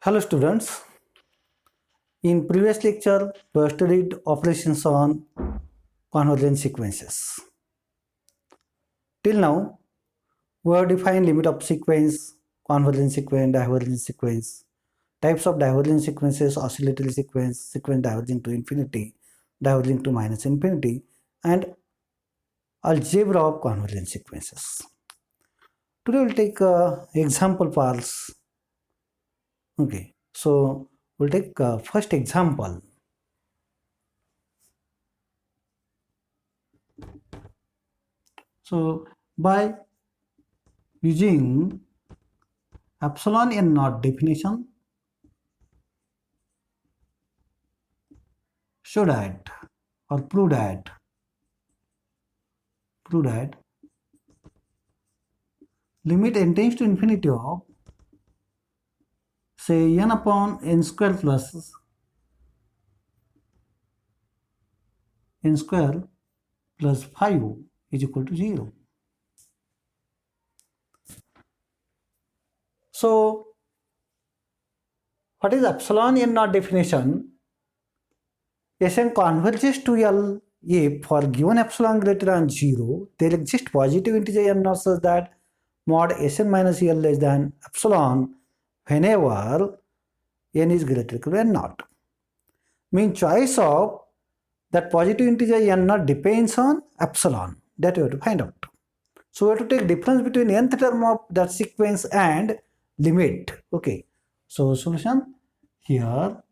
Hello students, in previous lecture we have studied operations on convergent sequences. Till now we have defined limit of sequence, convergent sequence, divergent sequence, types of divergent sequences, oscillatory sequence, sequence diverging to infinity, diverging to minus infinity, and algebra of convergent sequences. Today we will take example parts. Okay, so we'll take first example. So by using epsilon n naught definition, show that or prove that limit n tends to infinity of say n upon n square plus 5 is equal to 0. So what is epsilon n naught definition? Sn converges to L if for given epsilon greater than 0 there exists positive integer n naught such that mod Sn minus L less than epsilon whenever n is greater than n naught. Mean choice of that positive integer n naught depends on epsilon, that we have to find out. So we have to take difference between nth term of that sequence and limit. Okay, so solution here.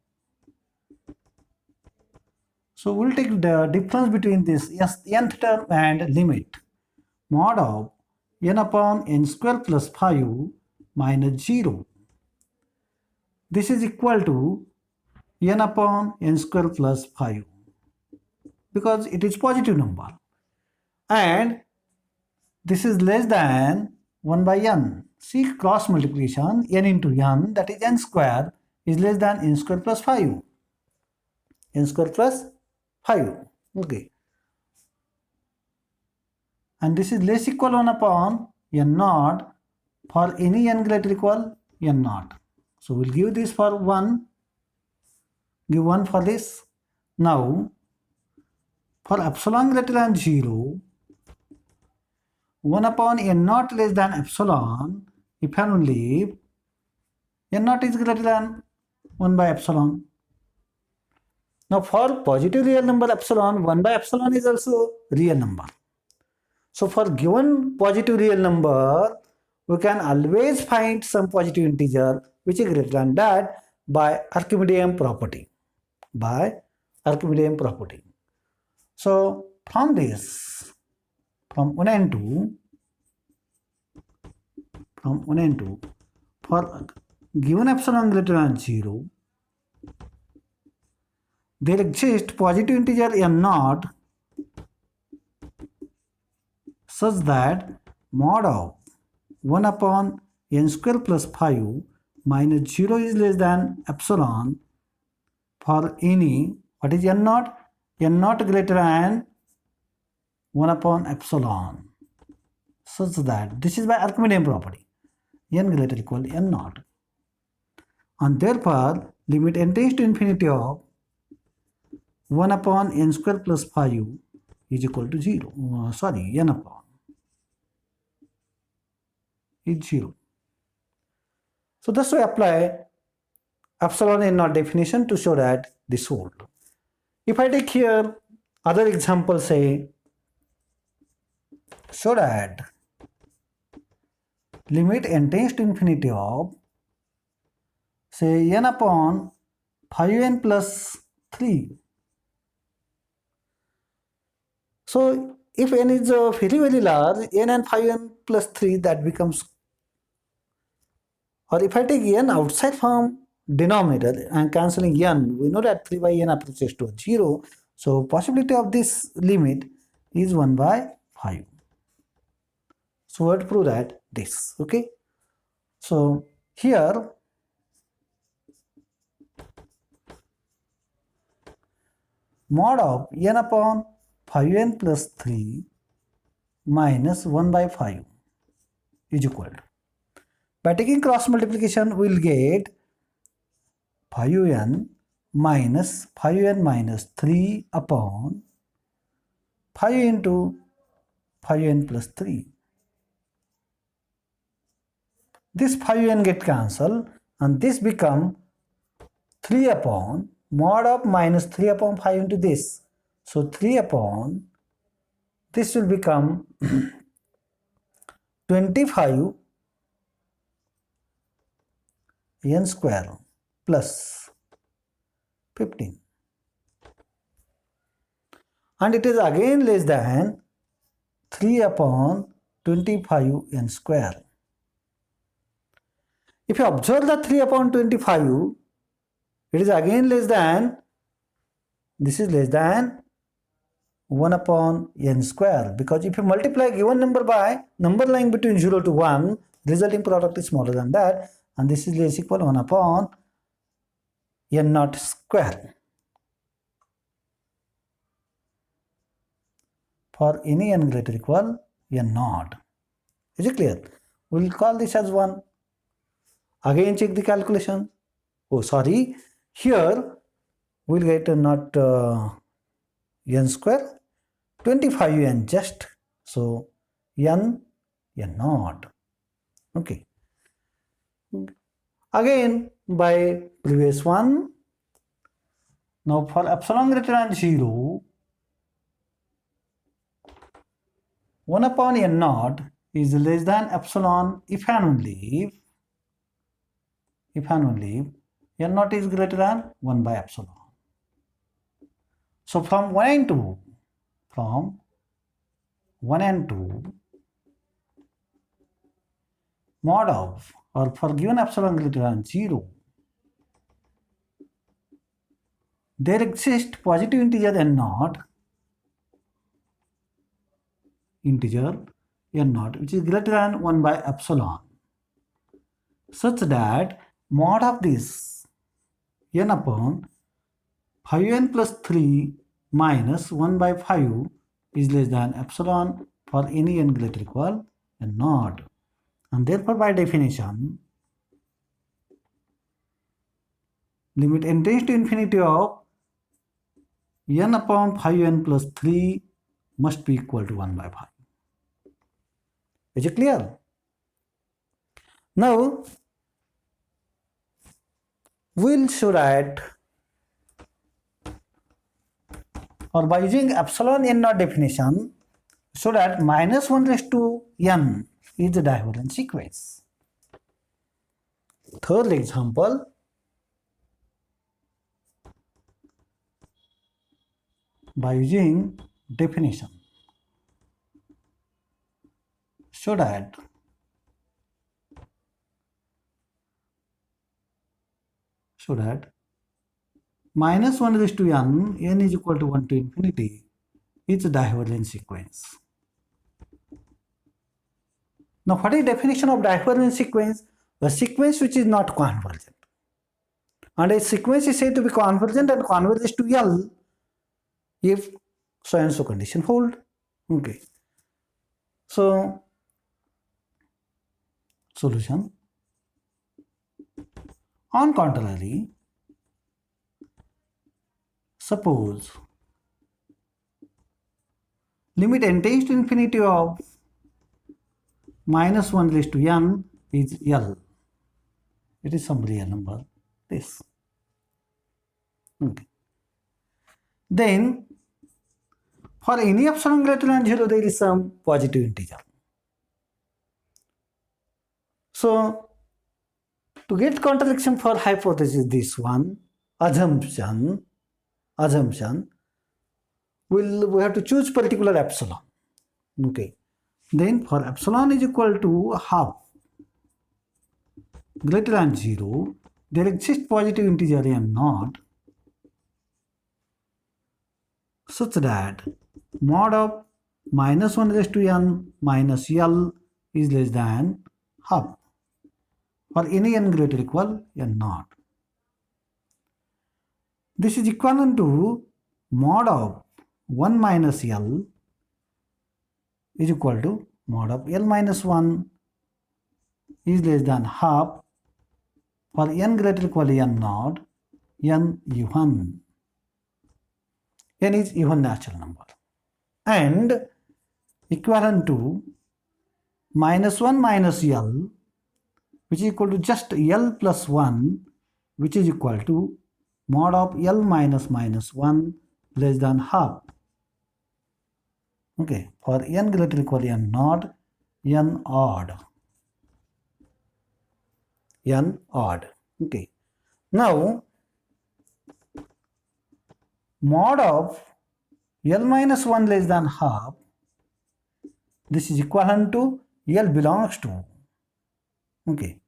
So we'll take the difference between this nth term and limit. Mod of n upon n square plus 5 minus 0. This is equal to n upon n square plus 5 because it is positive number, and this is less than 1 by n. See, cross multiplication n into n, that is n square, is less than n square plus 5. N square plus 5. Okay. And this is less equal 1 upon n naught for any n greater equal n naught. So we'll give this for 1. Give 1 for this. Now, for epsilon greater than 0, 1 upon n naught less than epsilon, if and only if n naught is greater than 1 by epsilon. Now for positive real number epsilon, 1 by epsilon is also real number. So for given positive real number, we can always find some positive integer which is greater than that by Archimedean property. So from this, from 1 and 2, for given epsilon greater than 0, there exists positive integer n naught such that mod of 1 upon n square plus 5 minus 0 is less than epsilon for any, what is n naught? N naught greater than 1 upon epsilon, such that this is by Archimedean property, n greater equal n naught, and therefore limit n tends to infinity of 1 upon n square plus 5 is equal to 0. N upon is 0. So thus we apply epsilon n naught definition to show that this holds. If I take here other example, say show that limit n tends to infinity of say n upon 5n plus 3. So if n is very large, n and 5n plus 3, that becomes, or if I take n outside from denominator and cancelling n, we know that 3 by n approaches to 0. So possibility of this limit is 1 by 5. So we have to prove that this. Okay. So here mod of n upon 5n plus 3 minus 1 by 5 is equal to, by taking cross multiplication we will get phi n minus phi n minus 3 upon phi into phi n plus 3. This phi n get cancelled and this become 3 upon mod of minus 3 upon phi into this. So 3 upon this will become 25 n square plus 15. And it is again less than 3 upon 25 n square. If you observe the 3 upon 25, it is again less than, this is less than 1 upon n square, because if you multiply given number by number lying between 0 to 1, resulting product is smaller than that, and this is less equal 1 upon n naught square. For any n greater equal n naught. Is it clear? We will call this as 1. Again check the calculation. Oh sorry, here we will get not n square, 25n just, so n naught. Okay. Again by previous one, now for epsilon greater than 0, 1 upon n naught is less than epsilon if and only if n naught is greater than 1 by epsilon. So from 1 and 2, mod of, or for given epsilon greater than 0, there exists positive integer n naught, which is greater than 1 by epsilon, such that mod of this n upon 5n plus 3 minus 1 by 5 is less than epsilon for any n greater equal n naught. And therefore by definition, limit n tends to infinity of n upon 5n plus 3 must be equal to 1 by 5. Is it clear? Now we'll show that, or by using epsilon n naught definition, so that minus 1 raised to n is the divergent sequence. Third example, by using definition, so that minus 1 raised to n is equal to 1 to infinity is a divergent sequence. Now what is definition of divergent sequence? A sequence which is not convergent. And a sequence is said to be convergent and converges to L if so and so condition hold. Okay. So solution. On contrary, suppose limit n tends to infinity of minus 1 raised to n is L. It is some real number, this. Okay. Then for any epsilon greater than 0, there is some positive integer. So to get contradiction for hypothesis, this one, assumption, we have to choose particular epsilon. Okay. Then for epsilon is equal to half greater than 0, there exists positive integer n naught, such that mod of minus 1 raised to n minus L is less than half for any n greater equal n naught. This is equivalent to mod of 1 minus L is equal to mod of L minus 1 is less than half for n greater equal n naught n even. N is even natural number. And equivalent to minus 1 minus L, which is equal to just L plus 1, which is equal to mod of L minus minus 1 less than half. Okay, for n greater or equal to n not, n odd. N odd. Okay. Now, mod of L minus 1 less than half, this is equivalent to L belongs to. Okay.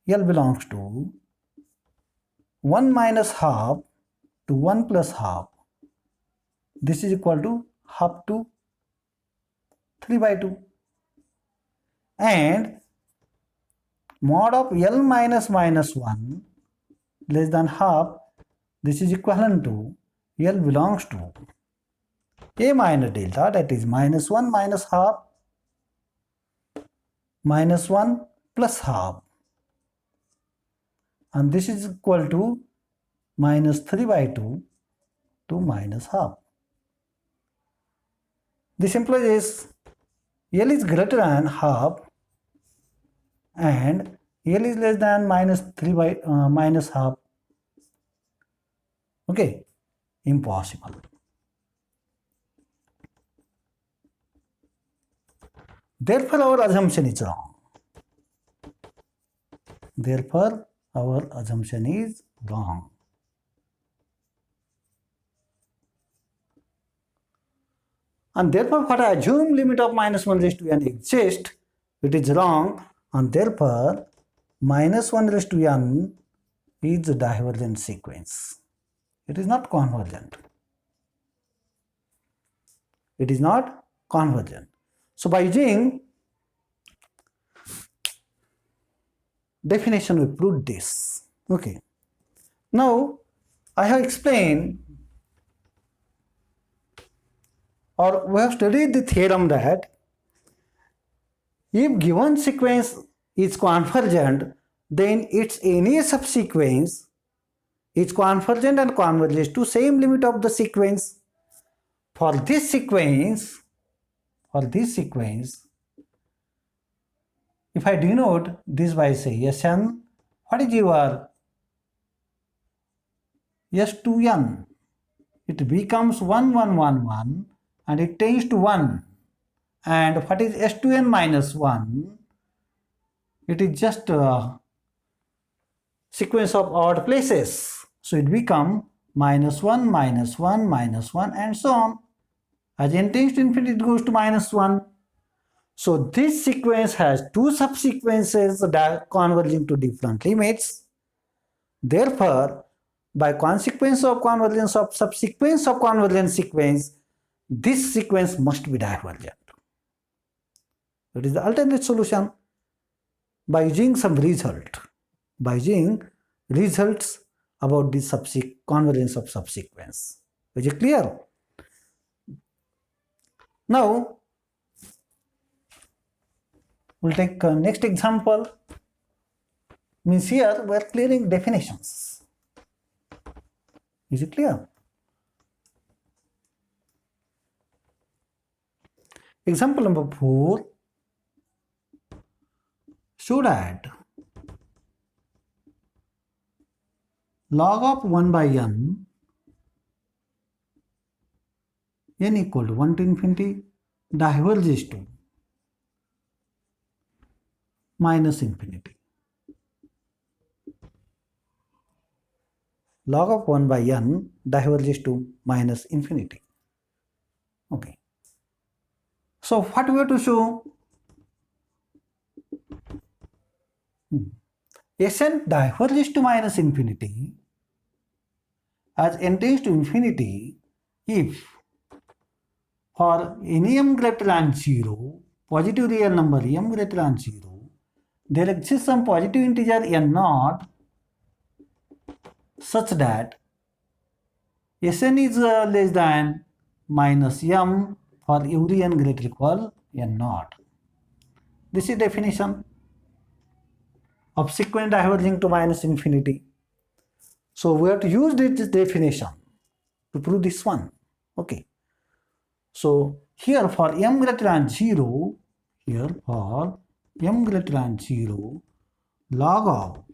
L belongs to 1 minus half to 1 plus half. This is equal to half to 3 by 2. And mod of L minus minus 1 less than half, this is equivalent to L belongs to A minus delta, that is minus 1 minus half minus 1 plus half. And this is equal to minus 3 by 2 to minus half. This implies L is greater than half and L is less than minus 3 by minus half. Okay, impossible. Therefore, our assumption is wrong. Therefore, our assumption is wrong. And therefore, for I assume limit of minus 1 raised to n exists, it is wrong, and therefore minus 1 raised to n is a divergent sequence. It is not convergent. It is not convergent. So by using definition, we proved this. Okay. Now I have explained, or we have studied the theorem that if given sequence is convergent, then its any subsequence is convergent and converges to same limit of the sequence. For this sequence, if I denote this by say Sn, what is your S2n? It becomes 1, 1, 1, 1 and it tends to 1. And what is S2n minus 1? It is just a sequence of odd places. So it becomes minus 1, minus 1, minus 1 and so on. As n tends to infinity, it goes to minus 1. So this sequence has two subsequences that converging to different limits. Therefore, by consequence of convergence of subsequence of convergent sequence, this sequence must be divergent. That is the alternate solution by using some result. By using results about the convergence of subsequence. Is it clear? Now, we'll take next example. Means here we are clearing definitions. Is it clear? Example number 4. Show that log of 1 by n equal to 1 to infinity diverges to minus infinity. Log of 1 by n diverges to minus infinity. Okay. So what we have to show? Sn diverges to minus infinity as n tends to infinity if for any m greater than 0, positive real number m greater than 0, there exists some positive integer n naught such that Sn is less than minus m for every n greater equal n naught. This is definition of sequence diverging to minus infinity. So we have to use this definition to prove this one. Okay. So here for m greater than 0, here for m greater than 0, log of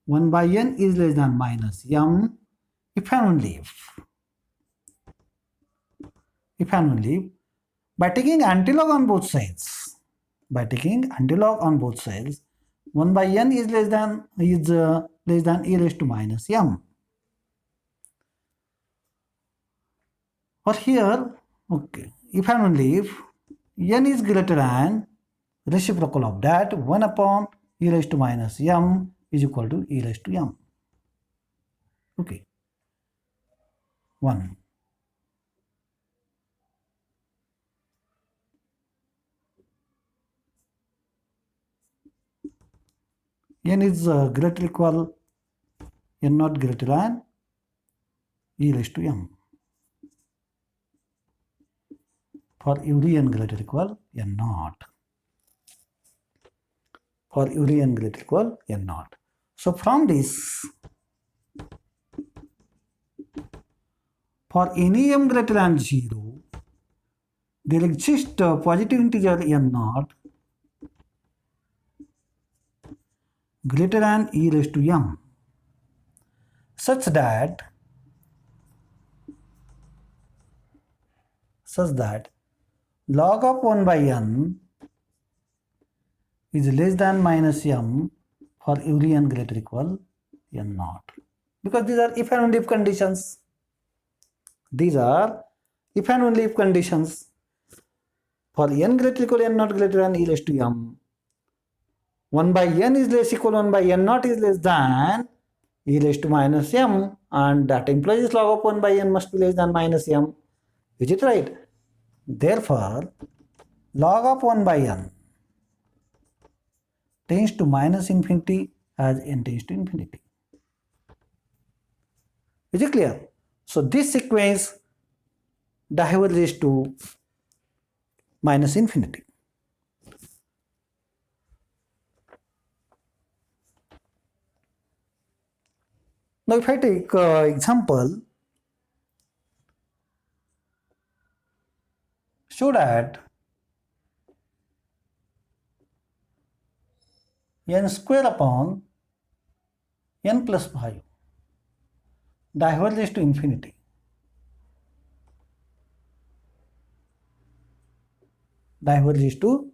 1 by n is less than minus m if and only if by taking antilog on both sides. By taking antilog on both sides, 1 by n is less than e raised to minus m. Or here, okay, if and only if n is greater than reciprocal of that, 1 upon e raised to minus m is equal to e raised to m. Okay, 1. N is greater equal n not greater than e raised to m. For every n greater equal n naught. For every n greater equal n naught. So from this, for any m greater than 0, there exists a positive integer n naught greater than e raised to m, such that log of 1 by n is less than minus m for every n greater equal n naught. Because these are if and only if conditions. These are if and only if conditions. For n greater equal n naught greater than e raised to m, 1 by n is less equal 1 by n naught is less than e raised to minus m, and that implies log of 1 by n must be less than minus m. Is it right? Therefore, log of 1 by n tends to minus infinity as n tends to infinity. Is it clear? So this sequence diverges to minus infinity. Now if I take example, show that n square upon n plus 5 diverges to infinity. Diverges to